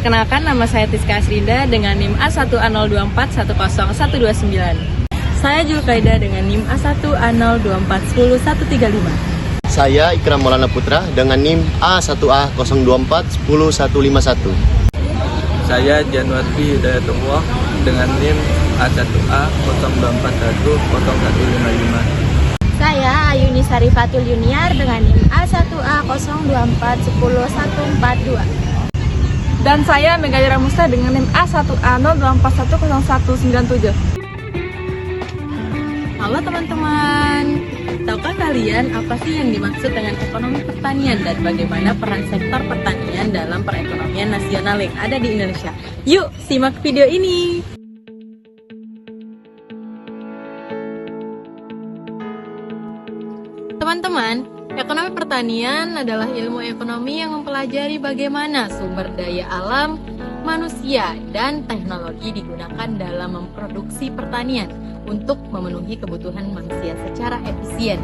Perkenalkan, nama saya Tiska Asrinda dengan NIM A1A024101129. Saya Julkaida dengan NIM A1A024101135. Saya Ikram Maulana Putra dengan NIM A1A024101151. Saya Januarti Hidayatullah dengan NIM A1A024101155. Saya Ayuni Sarifatul Yuniar dengan NIM A1A024101142. Dan saya Megadira Musta dengan NIM A1A024101197. Halo teman-teman, tahukah kalian apa sih yang dimaksud dengan ekonomi pertanian dan bagaimana peran sektor pertanian dalam perekonomian nasional yang ada di Indonesia? Yuk, simak video ini! Teman-teman, ekonomi pertanian adalah ilmu ekonomi yang mempelajari bagaimana sumber daya alam, manusia, dan teknologi digunakan dalam memproduksi pertanian untuk memenuhi kebutuhan manusia secara efisien.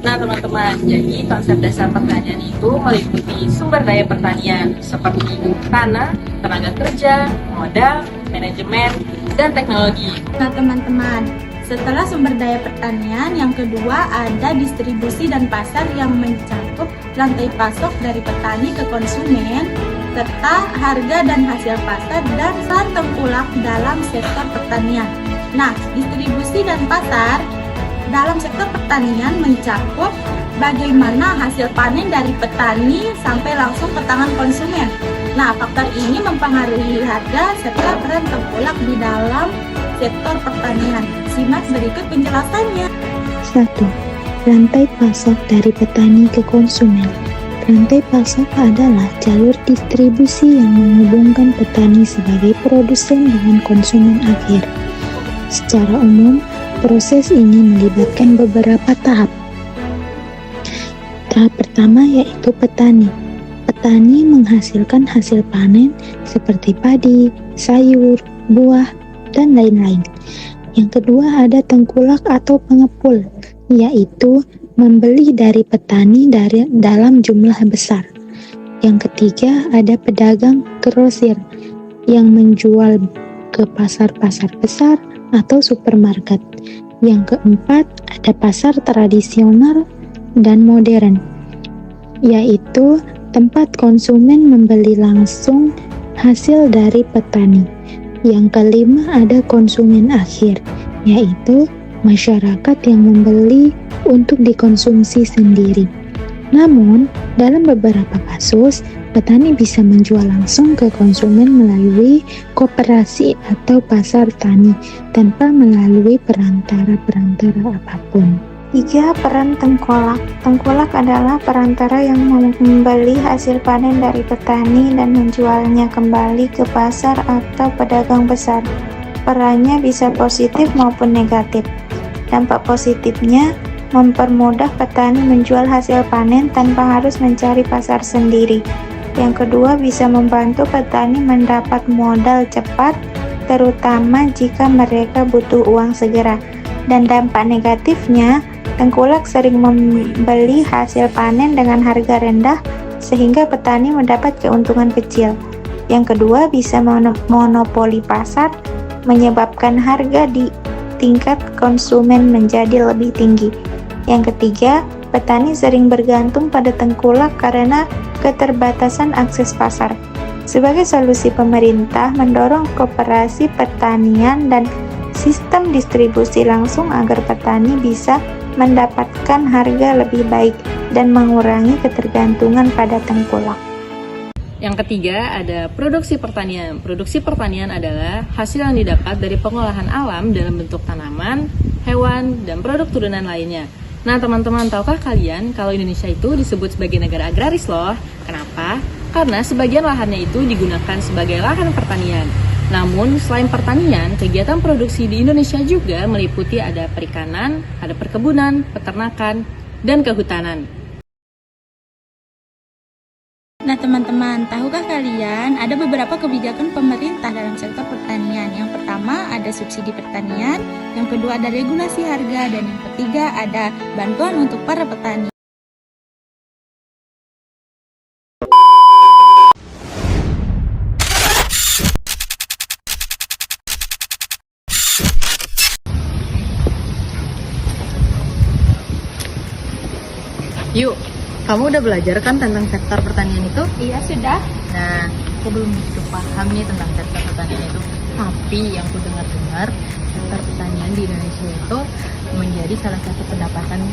Nah teman-teman, jadi konsep dasar pertanian itu meliputi sumber daya pertanian seperti tanah, tenaga kerja, modal, manajemen, dan teknologi. Nah teman-teman, setelah sumber daya pertanian, yang kedua ada distribusi dan pasar yang mencakup rantai pasok dari petani ke konsumen, serta harga dan hasil pasar dan peran tengkulak dalam sektor pertanian. Nah, distribusi dan pasar dalam sektor pertanian mencakup bagaimana hasil panen dari petani sampai langsung ke tangan konsumen. Nah, faktor ini mempengaruhi harga serta peran tengkulak di dalam sektor pertanian. Simak berikut penjelasannya. 1. Rantai pasok dari petani ke konsumen. Rantai pasok adalah jalur distribusi yang menghubungkan petani sebagai produsen dengan konsumen akhir. Secara umum, proses ini melibatkan beberapa tahap. Tahap pertama yaitu petani. Petani menghasilkan hasil panen seperti padi, sayur, buah, dan lain-lain. Yang kedua ada tengkulak atau pengepul, yaitu membeli dari petani dalam jumlah besar. Yang ketiga ada pedagang grosir yang menjual ke pasar-pasar besar atau supermarket. Yang keempat ada pasar tradisional dan modern, yaitu tempat konsumen membeli langsung hasil dari petani. Yang kelima ada konsumen akhir, yaitu masyarakat yang membeli untuk dikonsumsi sendiri. Namun, dalam beberapa kasus, petani bisa menjual langsung ke konsumen melalui koperasi atau pasar tani tanpa melalui perantara-perantara apapun. 3. Peran tengkulak. Tengkulak adalah perantara yang membeli hasil panen dari petani dan menjualnya kembali ke pasar atau pedagang besar. Perannya bisa positif maupun negatif. Dampak positifnya mempermudah petani menjual hasil panen tanpa harus mencari pasar sendiri. Yang kedua, bisa membantu petani mendapat modal cepat, terutama jika mereka butuh uang segera. Dan dampak negatifnya, tengkulak sering membeli hasil panen dengan harga rendah sehingga petani mendapat keuntungan kecil. Yang kedua, bisa monopoli pasar, menyebabkan harga di tingkat konsumen menjadi lebih tinggi. Yang ketiga, petani sering bergantung pada tengkulak karena keterbatasan akses pasar. Sebagai solusi, pemerintah mendorong koperasi pertanian dan sistem distribusi langsung agar petani bisa mendapatkan harga lebih baik dan mengurangi ketergantungan pada tengkulak. Yang ketiga ada produksi pertanian. Produksi pertanian adalah hasil yang didapat dari pengolahan alam dalam bentuk tanaman, hewan, dan produk turunan lainnya. Nah teman-teman, tahukah kalian kalau Indonesia itu disebut sebagai negara agraris loh? Kenapa? Karena sebagian lahannya itu digunakan sebagai lahan pertanian. Namun selain pertanian, kegiatan produksi di Indonesia juga meliputi ada perikanan, ada perkebunan, peternakan, dan kehutanan. Nah teman-teman, tahukah kalian ada beberapa kebijakan pemerintah dalam sektor pertanian? Yang pertama ada subsidi pertanian, yang kedua ada regulasi harga, dan yang ketiga ada bantuan untuk para petani. Yuk, kamu udah belajar kan tentang sektor pertanian itu? Iya, sudah. Nah, aku belum begitu paham nih tentang sektor pertanian itu. Tapi yang aku dengar-dengar, sektor pertanian di Indonesia itu menjadi salah satu pendapatan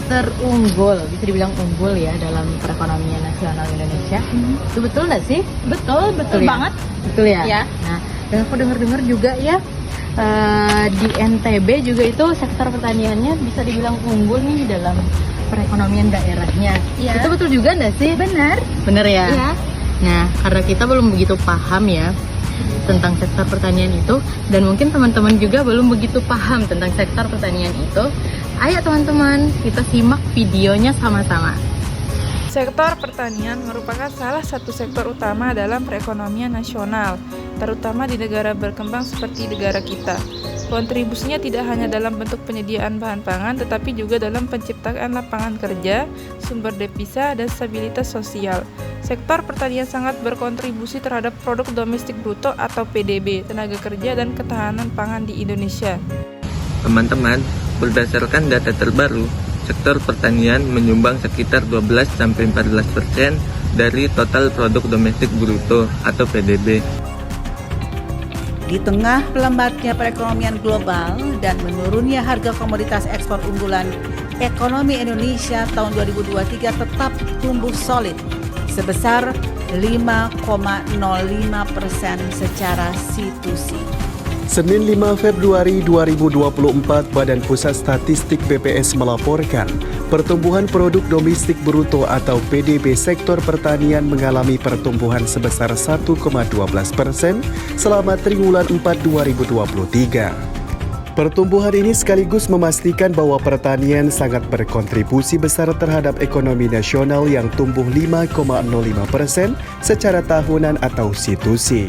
terunggul, bisa dibilang unggul ya dalam perekonomian nasional Indonesia. Itu betul nggak sih? Betul ya? banget. Betul ya? Ya. Nah, dan aku dengar-dengar juga ya, di NTB juga itu sektor pertaniannya bisa dibilang unggul nih dalam perekonomian daerahnya. Iya. Itu betul juga nggak sih? Benar. Bener ya? Iya. Nah, karena kita belum begitu paham ya tentang sektor pertanian itu, dan mungkin teman-teman juga belum begitu paham tentang sektor pertanian itu, ayo teman-teman, kita simak videonya sama-sama. Sektor pertanian merupakan salah satu sektor utama dalam perekonomian nasional, terutama di negara berkembang seperti negara kita. Kontribusinya tidak hanya dalam bentuk penyediaan bahan pangan, tetapi juga dalam penciptaan lapangan kerja, sumber devisa, dan stabilitas sosial. Sektor pertanian sangat berkontribusi terhadap produk domestik bruto atau PDB, tenaga kerja, dan ketahanan pangan di Indonesia. Teman-teman, berdasarkan data terbaru, sektor pertanian menyumbang sekitar 12-14% dari total produk domestik bruto atau PDB. Di tengah melambatnya perekonomian global dan menurunnya harga komoditas ekspor unggulan, ekonomi Indonesia tahun 2023 tetap tumbuh solid sebesar 5,05% secara situsi. Senin 5 Februari 2024, Badan Pusat Statistik BPS melaporkan pertumbuhan produk domestik bruto atau PDB sektor pertanian mengalami pertumbuhan sebesar 1,12% selama triwulan 4 2023. Pertumbuhan ini sekaligus memastikan bahwa pertanian sangat berkontribusi besar terhadap ekonomi nasional yang tumbuh 5,05% secara tahunan atau situsi.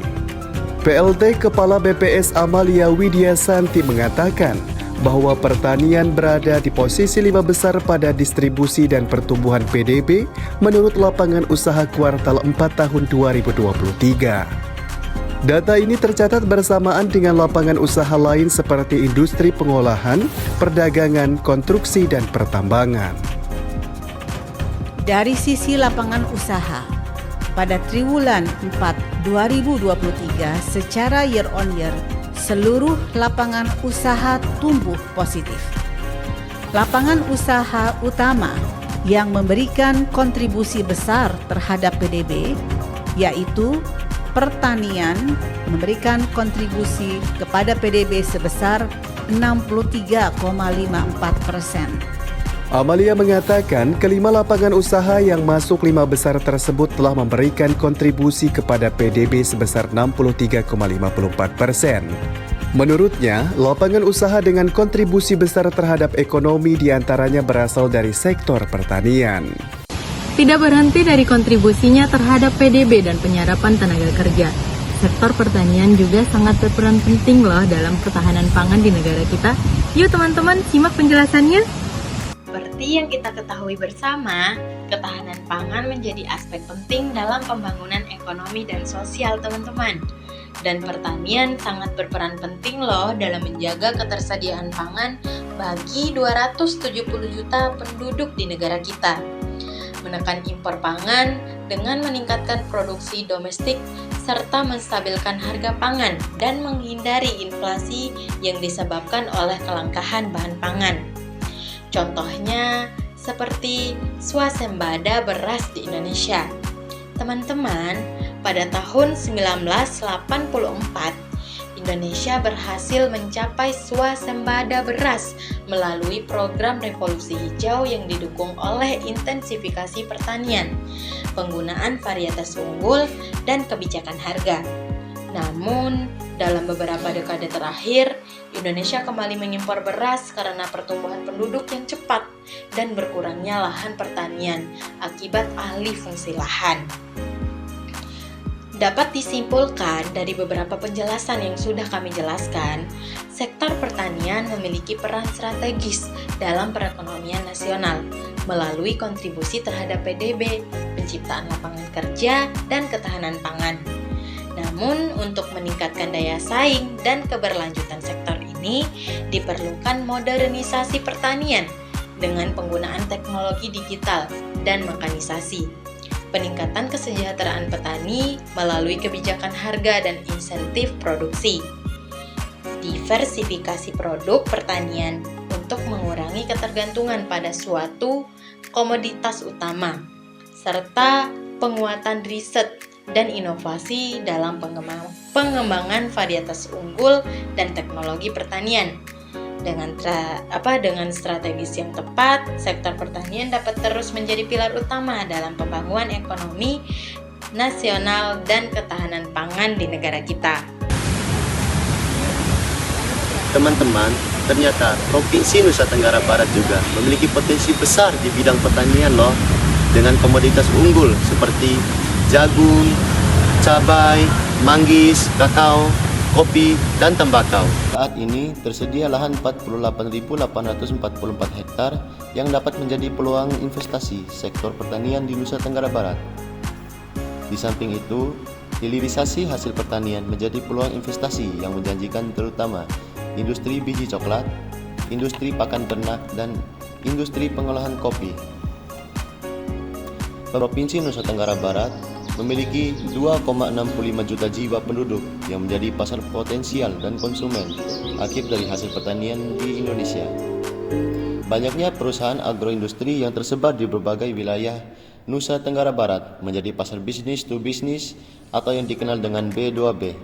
PLT Kepala BPS Amalia Widyasanti mengatakan bahwa pertanian berada di posisi 5 besar pada distribusi dan pertumbuhan PDB menurut lapangan usaha kuartal 4 tahun 2023. Data ini tercatat bersamaan dengan lapangan usaha lain seperti industri pengolahan, perdagangan, konstruksi, dan pertambangan. Dari sisi lapangan usaha, pada triwulan 4 2023 secara year on year, seluruh lapangan usaha tumbuh positif. Lapangan usaha utama yang memberikan kontribusi besar terhadap PDB, yaitu pertanian, memberikan kontribusi kepada PDB sebesar 63,54%. Amalia mengatakan kelima lapangan usaha yang masuk 5 besar tersebut telah memberikan kontribusi kepada PDB sebesar 63,54%. Menurutnya, lapangan usaha dengan kontribusi besar terhadap ekonomi diantaranya berasal dari sektor pertanian. Tidak berhenti dari kontribusinya terhadap PDB dan penyerapan tenaga kerja, sektor pertanian juga sangat berperan penting loh dalam ketahanan pangan di negara kita. Yuk teman-teman, simak penjelasannya. Seperti yang kita ketahui bersama, ketahanan pangan menjadi aspek penting dalam pembangunan ekonomi dan sosial teman-teman. Dan pertanian sangat berperan penting loh dalam menjaga ketersediaan pangan bagi 270 juta penduduk di negara kita. Menekan impor pangan dengan meningkatkan produksi domestik serta menstabilkan harga pangan dan menghindari inflasi yang disebabkan oleh kelangkaan bahan pangan. Contohnya seperti swasembada beras di Indonesia. Teman-teman, pada tahun 1984, Indonesia berhasil mencapai swasembada beras melalui program Revolusi Hijau yang didukung oleh intensifikasi pertanian, penggunaan varietas unggul, dan kebijakan harga. Namun, dalam beberapa dekade terakhir, Indonesia kembali mengimpor beras karena pertumbuhan penduduk yang cepat dan berkurangnya lahan pertanian akibat alih fungsi lahan. Dapat disimpulkan dari beberapa penjelasan yang sudah kami jelaskan, sektor pertanian memiliki peran strategis dalam perekonomian nasional melalui kontribusi terhadap PDB, penciptaan lapangan kerja, dan ketahanan pangan. Namun, untuk meningkatkan daya saing dan keberlanjutan sektor ini, diperlukan modernisasi pertanian dengan penggunaan teknologi digital dan mekanisasi. Peningkatan kesejahteraan petani melalui kebijakan harga dan insentif produksi. Diversifikasi produk pertanian untuk mengurangi ketergantungan pada suatu komoditas utama, serta penguatan riset dan inovasi dalam pengembangan varietas unggul dan teknologi pertanian. Dengan strategis yang tepat, sektor pertanian dapat terus menjadi pilar utama dalam pembangunan ekonomi nasional dan ketahanan pangan di negara kita. Teman-teman, ternyata Provinsi Nusa Tenggara Barat juga memiliki potensi besar di bidang pertanian loh, dengan komoditas unggul seperti jagung, cabai, manggis, kakao, kopi, dan tembakau. Saat ini tersedia lahan 48.844 hektar yang dapat menjadi peluang investasi sektor pertanian di Nusa Tenggara Barat. Di samping itu, hilirisasi hasil pertanian menjadi peluang investasi yang menjanjikan, terutama industri biji coklat, industri pakan ternak, dan industri pengolahan kopi. Provinsi Nusa Tenggara Barat memiliki 2,65 juta jiwa penduduk yang menjadi pasar potensial dan konsumen akhir dari hasil pertanian di Indonesia. Banyaknya perusahaan agroindustri yang tersebar di berbagai wilayah Nusa Tenggara Barat menjadi pasar bisnis to bisnis atau yang dikenal dengan B2B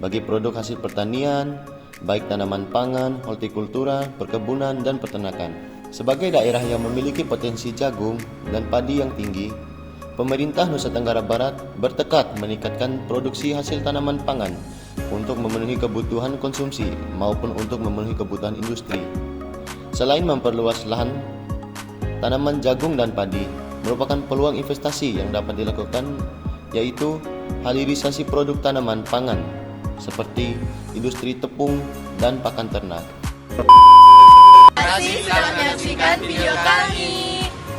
bagi produk hasil pertanian, baik tanaman pangan, hortikultura, perkebunan, dan peternakan. Sebagai daerah yang memiliki potensi jagung dan padi yang tinggi, pemerintah Nusa Tenggara Barat bertekad meningkatkan produksi hasil tanaman pangan untuk memenuhi kebutuhan konsumsi maupun untuk memenuhi kebutuhan industri. Selain memperluas lahan, tanaman jagung dan padi merupakan peluang investasi yang dapat dilakukan, yaitu hilirisasi produk tanaman pangan seperti industri tepung dan pakan ternak. Terima kasih sudah menyaksikan video kami.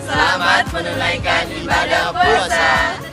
Selamat menunaikan ibadah puasa.